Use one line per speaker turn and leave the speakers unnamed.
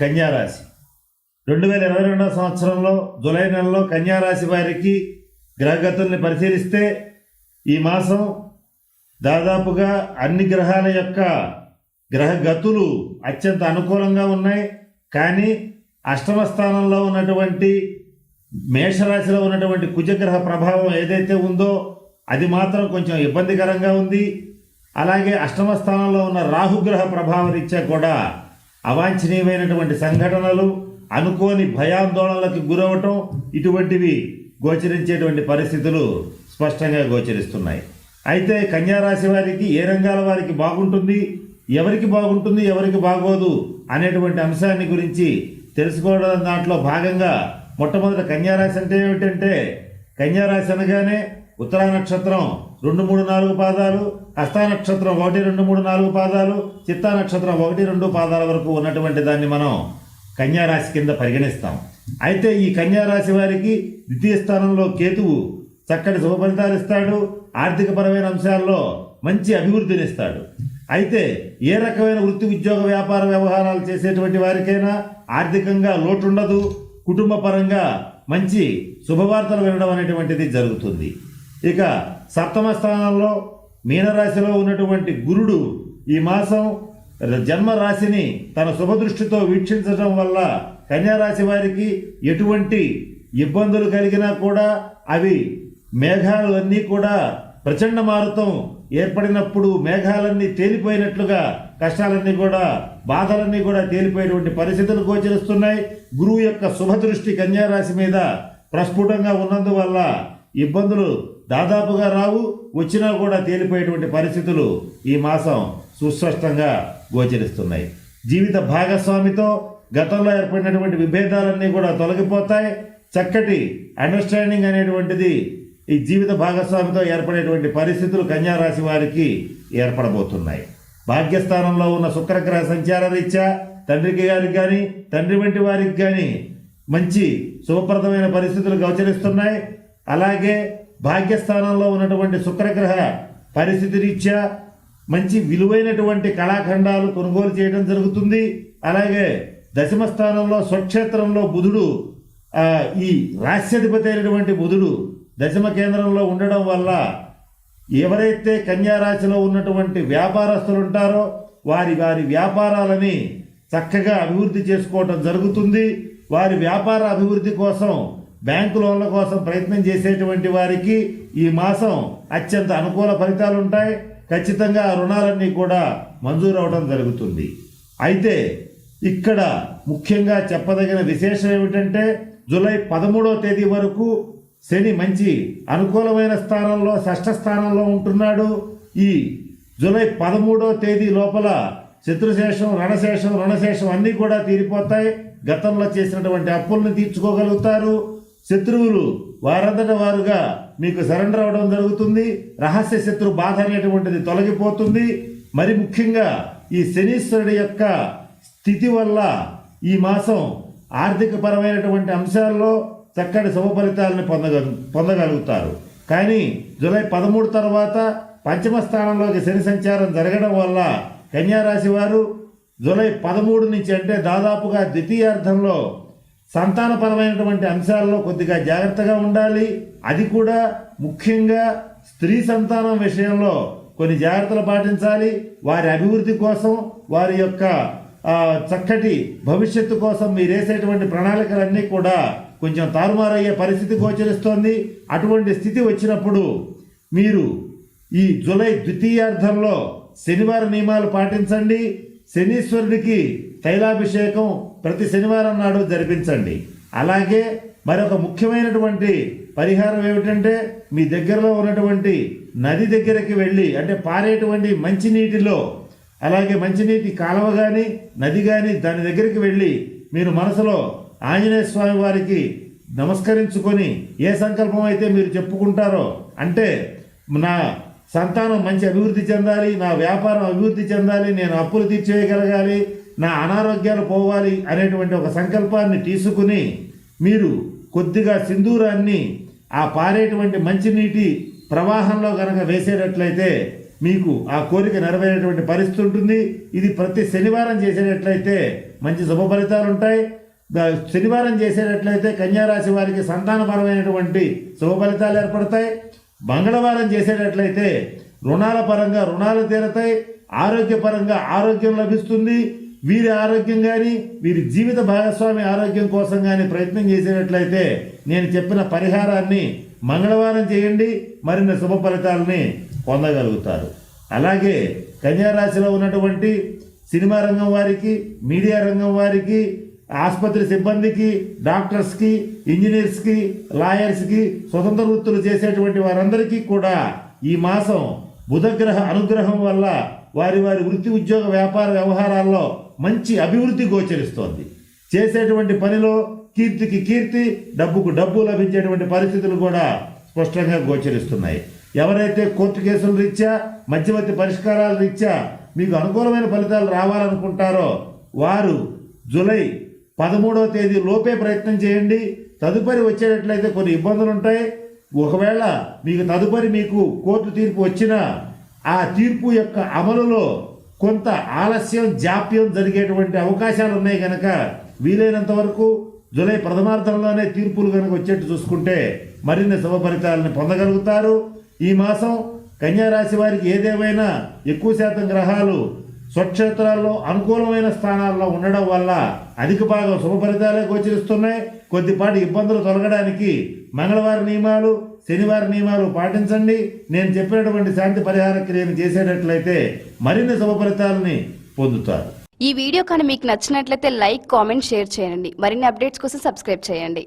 కన్యారాశి 2022 సంవత్సరంలో జూలై నెలలో కన్యారాశి వారికి గ్రహగతుల్ని పరిశీలిస్తే ఈ మాసం దాదాపుగా అన్ని గ్రహాల యొక్క గ్రహగతులు అత్యంత అనుకూలంగా ఉన్నాయి. కానీ అష్టమ స్థానంలో ఉన్నటువంటి మేషరాశిలో ఉన్నటువంటి కుజగ్రహ ప్రభావం ఏదైతే ఉందో అది మాత్రం కొంచెం ఇబ్బందికరంగా ఉంది. అలాగే అష్టమ స్థానంలో ఉన్న రాహుగ్రహ ప్రభావం రీత్యా కూడా అవాంఛనీయమైనటువంటి సంఘటనలు, అనుకోని భయాందోళనలకు గురవటం ఇటువంటివి గోచరించేటువంటి పరిస్థితులు స్పష్టంగా గోచరిస్తున్నాయి. అయితే కన్యారాశి వారికి ఏ రంగాల వారికి బాగుంటుంది, ఎవరికి బాగుంటుంది, ఎవరికి బాగోదు అనేటువంటి అంశాన్ని గురించి తెలుసుకోవడం దాంట్లో భాగంగా మొట్టమొదట కన్యారాశి అంటే ఏమిటంటే, కన్యారాశి అనగానే ఉత్తరా నక్షత్రం 2, 3, 4 పాదాలు, హస్తా నక్షత్రం 1, 2, 3, 4 పాదాలు, చిత్తా నక్షత్రం 1, 2 పాదాల వరకు ఉన్నటువంటి దాన్ని మనం కన్యారాశి కింద పరిగణిస్తాం. అయితే ఈ కన్యారాశి వారికి ద్వితీయ స్థానంలో కేతువు చక్కటి శుభ ఫలితాలు ఇస్తాడు. ఆర్థికపరమైన అంశాల్లో మంచి అభివృద్ధినిస్తాడు. అయితే ఏ రకమైన వృత్తి, ఉద్యోగ, వ్యాపార వ్యవహారాలు చేసేటువంటి వారికైనా ఆర్థికంగా లోటు ఉండదు. కుటుంబ పరంగా మంచి శుభవార్తలు వినడం అనేటువంటిది జరుగుతుంది. ఇక సప్తమ స్థానంలో మీనరాశిలో ఉన్నటువంటి గురుడు ఈ మాసం జన్మ రాశిని తన శుభదృష్టితో వీక్షించడం వల్ల కన్యారాశి వారికి ఎటువంటి ఇబ్బందులు కలిగినా కూడా అవి మేఘాలు అన్నీ కూడా ప్రచండ మారుతం ఏర్పడినప్పుడు మేఘాలన్నీ తేలిపోయినట్లుగా కష్టాలన్నీ కూడా, బాధలన్నీ కూడా తేలిపోయేటువంటి పరిస్థితులు గోచరిస్తున్నాయి. గురువు యొక్క శుభదృష్టి కన్యారాశి మీద ప్రస్ఫుటంగా ఉన్నందువల్ల ఇబ్బందులు దాదాపుగా రావు, వచ్చినా కూడా తేలిపోయేటువంటి పరిస్థితులు ఈ మాసం సుస్పష్టంగా గోచరిస్తున్నాయి. జీవిత భాగస్వామితో గతంలో ఏర్పడినటువంటి విభేదాలన్నీ కూడా తొలగిపోతాయి. చక్కటి అండర్స్టాండింగ్ అనేటువంటిది ఈ జీవిత భాగస్వామితో ఏర్పడేటువంటి పరిస్థితులు కన్యారాశి వారికి ఏర్పడబోతున్నాయి. భాగ్యస్థానంలో ఉన్న శుక్రగ్రహ సంచార రీత్యా తండ్రి గారికి కానీ, తండ్రి వంటి వారికి కానీ మంచి శుభప్రదమైన పరిస్థితులు గోచరిస్తున్నాయి. అలాగే భాగ్యస్థానంలో ఉన్నటువంటి శుక్రగ్రహ పరిస్థితి రీత్యా మంచి విలువైనటువంటి కళాఖండాలు కొనుగోలు చేయడం జరుగుతుంది. అలాగే దశమ స్థానంలో స్వక్షేత్రంలో బుధుడు, ఈ రాశ్యాధిపతి అయినటువంటి బుధుడు దశమ కేంద్రంలో ఉండడం వల్ల ఎవరైతే కన్యారాశిలో ఉన్నటువంటి వ్యాపారస్తులు ఉంటారో వారి వ్యాపారాలని చక్కగా అభివృద్ధి చేసుకోవటం జరుగుతుంది. వారి వ్యాపార అభివృద్ధి కోసం, బ్యాంకు లోన్ల కోసం ప్రయత్నం చేసేటువంటి వారికి ఈ మాసం అత్యంత అనుకూల ఫలితాలు ఉంటాయి. ఖచ్చితంగా ఆ రుణాలన్నీ కూడా మంజూరు అవడం జరుగుతుంది. అయితే ఇక్కడ ముఖ్యంగా చెప్పదగిన విశేషం ఏమిటంటే, జూలై 13వ తేదీ వరకు శని మంచి అనుకూలమైన స్థానంలో, షష్ఠ స్థానంలో ఉంటున్నాడు. ఈ జూలై 13వ తేదీ లోపల శత్రుశేషం, రుణశేషం అన్నీ కూడా తీరిపోతాయి. గతంలో చేసినటువంటి అప్పులను తీర్చుకోగలుగుతారు. శత్రువులు వారంతట వారుగా మీకు సరెండర్ అవ్వడం జరుగుతుంది. రహస్య శత్రు బాధ అనేటువంటిది తొలగిపోతుంది. మరి ముఖ్యంగా ఈ శనీశ్వరుడి యొక్క స్థితి వల్ల ఈ మాసం ఆర్థిక పరమైనటువంటి అంశాల్లో చక్కటి శుభ ఫలితాలను పొందగలుగుతారు. కానీ జూలై 13 తర్వాత పంచమ స్థానంలోకి శని సంచారం జరగడం వల్ల కన్యారాశి వారు జూలై 13 నుంచి అంటే దాదాపుగా ద్వితీయార్థంలో సంతానపరమైనటువంటి అంశాల్లో కొద్దిగా జాగ్రత్తగా ఉండాలి. అది కూడా ముఖ్యంగా స్త్రీ సంతానం విషయంలో కొన్ని జాగ్రత్తలు పాటించాలి. వారి అభివృద్ధి కోసం, వారి యొక్క చక్కటి భవిష్యత్తు కోసం మీరు వేసేటువంటి ప్రణాళికలన్నీ కూడా కొంచెం తారుమారయ్యే పరిస్థితి గోచరిస్తోంది. అటువంటి స్థితి వచ్చినప్పుడు మీరు ఈ జూలై ద్వితీయార్థంలో శనివార నియమాలు పాటించండి. శనీశ్వరుడికి తైలాభిషేకం ప్రతి శనివారం నాడు జరిపించండి. అలాగే మరొక ముఖ్యమైనటువంటి పరిహారం ఏమిటంటే, మీ దగ్గరలో ఉన్నటువంటి నది దగ్గరికి వెళ్ళి, అంటే పారేటువంటి మంచినీటిలో, అలాగే మంచినీటి కాలువ కానీ, నది కానీ, దాని దగ్గరికి వెళ్ళి మీరు మనసులో ఆంజనేయ స్వామి వారికి నమస్కరించుకొని ఏ సంకల్పం అయితే మీరు చెప్పుకుంటారో, అంటే నా సంతానం మంచి అభివృద్ధి చెందాలి, నా వ్యాపారం అభివృద్ధి చెందాలి, నేను అప్పులు తీర్చేయగలగాలి, నా అనారోగ్యాలు పోవాలి అనేటువంటి ఒక సంకల్పాన్ని తీసుకుని మీరు కొద్దిగా సింధూరాన్ని ఆ పారేటువంటి మంచినీటి ప్రవాహంలో కనుక వేసేటట్లయితే మీకు ఆ కోరిక నెరవేరేటువంటి పరిస్థితి ఉంటుంది. ఇది ప్రతి శనివారం చేసేటట్లయితే మంచి శుభ ఫలితాలు ఉంటాయి. శనివారం చేసేటట్లయితే కన్యారాశి వారికి సంతానపరమైనటువంటి శుభ ఫలితాలు ఏర్పడతాయి. మంగళవారం చేసేటట్లయితే రుణాల పరంగా రుణాలు తీరతాయి. ఆరోగ్యపరంగా ఆరోగ్యం లభిస్తుంది. వీరి ఆరోగ్యం కానీ వీరి జీవిత భాగస్వామి ఆరోగ్యం కోసం కానీ ప్రయత్నం చేసేటట్లయితే నేను చెప్పిన పరిహారాన్ని మంగళవారం చేయండి, మరిన్ని శుభ ఫలితాలని పొందగలుగుతారు. అలాగే కన్యారాశిలో ఉన్నటువంటి సినిమా రంగం వారికి, మీడియా రంగం వారికి, ఆసుపత్రి సిబ్బందికి, డాక్టర్స్కి, ఇంజనీర్స్కి, లాయర్స్కి, స్వతంత్ర వృత్తులు చేసేటువంటి వారందరికీ కూడా ఈ మాసం బుధగ్రహ అనుగ్రహం వల్ల వారి వారి వృత్తి ఉద్యోగ వ్యాపార వ్యవహారాల్లో మంచి అభివృద్ధి గోచరిస్తోంది. చేసేటువంటి పనిలో కీర్తికి కీర్తి, డబ్బుకు డబ్బు లభించేటువంటి పరిస్థితులు కూడా స్పష్టంగా గోచరిస్తున్నాయి. ఎవరైతే కోర్టు కేసుల రీత్యా, మధ్యవర్తి పరిష్కారాల రీత్యా మీకు అనుకూలమైన ఫలితాలు రావాలనుకుంటారో వారు జూలై 13వ తేదీ లోపే ప్రయత్నం చేయండి. తదుపరి వచ్చేటట్లయితే కొన్ని ఇబ్బందులు ఉంటాయి. ఒకవేళ మీకు కోర్టు తీర్పు వచ్చినా ఆ తీర్పు యొక్క అమలులో కొంత ఆలస్యం, జాప్యం జరిగేటువంటి అవకాశాలు ఉన్నాయి కనుక వీలైనంత వరకు జూలై ప్రథమార్థంలోనే తీర్పులు కనుక వచ్చేట్టు చూసుకుంటే మరిన్ని శుభ ఫలితాలను పొందగలుగుతారు. ఈ మాసం కన్యారాశి వారికి ఏదేమైనా ఎక్కువ శాతం గ్రహాలు స్వక్షేత్రాల్లో అనుకూలమైన స్థానాల్లో ఉండడం వల్ల అధిక భాగం శుభ ఫలితాలే గోచరిస్తున్నాయి. కొద్దిపాటి ఇబ్బందులు తొలగడానికి మంగళవారం నియమాలు, శనివారం నియమాలు పాటించండి. నేను చెప్పినటువంటి శాంతి పరిహార క్రియను చేసేటట్లయితే మరిన్ని శుభ ఫలితాలని పొందుతారు.
ఈ వీడియో కానీ మీకు నచ్చినట్లయితే లైక్, కామెంట్, షేర్ చేయండి. మరిన్ని అప్డేట్స్ కోసం సబ్స్క్రైబ్ చేయండి.